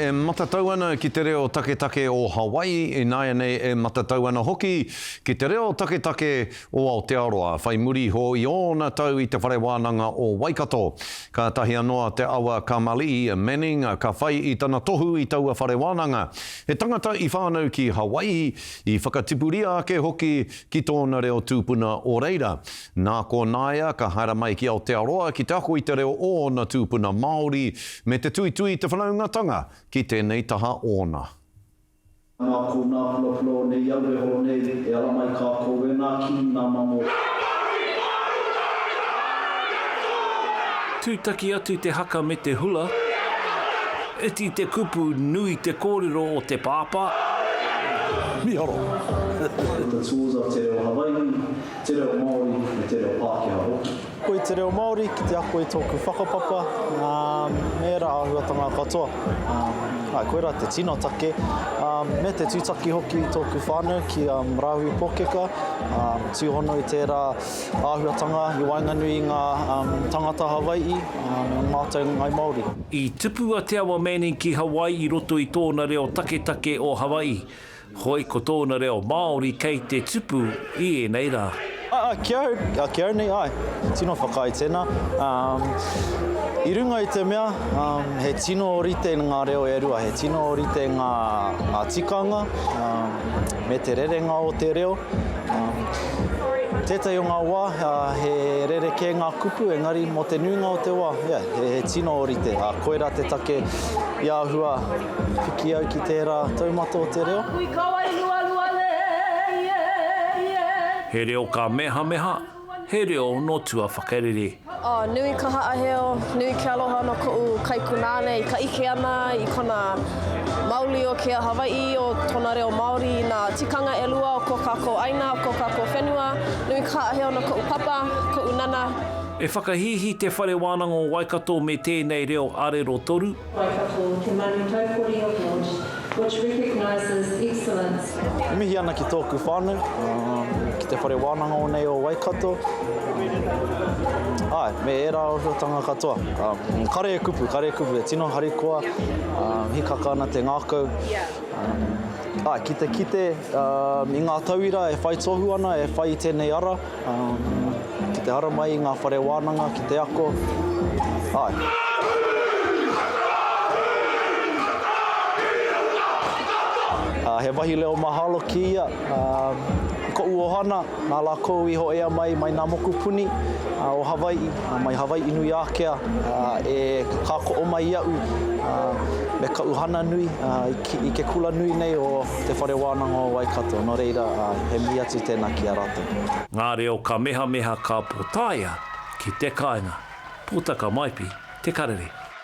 E matatau ana ki te reo taketake o Hawaii, e nāia nei e matatau ana hoki ki te reo taketake o Aotearoa. Whai muri ho i ōna tau i te whare wānanga o Waikato. Ka tahi anoa te awa Kamali, Manning, ka whai i tana tohu i taua whare wānanga. He tangata i whānau ki Hawaii, i whakatipuria ake hoki ki tōna reo tūpuna o reira. Nā ko nāia ka haere mai ki Aotearoa ki te ako i te reo o na tūpuna Māori me te tui te whanaungatanga ki tēnei taha ōna. Nā ko nā pulapula nei, aue ho nei, e ala mai kākou e nā ki nā mamo. Tūtaki atu te haka me te hula. Eti te kupu nui te kōrero o te pāpā. Miharo. The tools of te reo Hawaii, te reo Māori, me te reo Pākehā hoki. Ko i te reo Māori, ki te ako i tōku whakapapa, mērā āhuatanga katoa. Koe rā te tino take, me te tūtaki hoki i tōku whānau ki Rahui Pōkeka, tūhono i tērā āhuatanga i wainganui ngā tangata Hawaii, mātou ngai Māori. I tupua te awa Manning ki Hawaii i roto i tōna reo taketake o Hawaii. Hoi ko tōna reo Māori kei te tupu i e nei rā. Kia au nei, ai. Tino whakai tēnā. I runga i te mea, he tino orite ngā reo e rua, he tino orite ngā tikanga, me te rerenga o te reo. Tētai o ngā wā, he rereke ngā kupu, engari mo te nuinga o te wā. He tino orite, koe rā te take i āhua whiki au ki tērā taumata o te reo. He reo ka meha meha, he reo no tua whakarere. Nui ka haaheo, nui ke aloha no ko'u kaikunane i ka ike ana i kona mauli o kia Hawaii o tōna reo Māori, nā tikanga e lua o ko kākou aina, o ko kākou whenua, nui ka haaheo no ko'u papa, ko'u nana. E whakahihi te whare wānanga o Waikato me tēnei reo arero toru. Waikato, te manu taupori o Lodge, which recognises excellence. Mihi ana ki tōku whānau, ki te whare wānanga o nei o Waikato. Me e rā āhuatanga katoa. Kare e kupu, e tino harikoa, hikaka ana te ngākau. Kite, i ngā tauira e whai tohu ana, e whai i tēnei ara. Ki te hara mai i ngā whare wānanga, ki te ako. He wahi leo mahalo ki ia. Ko uohana, nā lākou iho ea mai nā moku puni o Hawaii, mai Hawaii nui ākea, e kāko o mai iau, me ka uhana nui, i ke kula nui nei o te whare wānanga o Waikato. No reira, he mi atu tēnā ki a rātou. Ngā reo ka meha meha ka potaia ki te kāinga. Pūtaka maipi, te karere.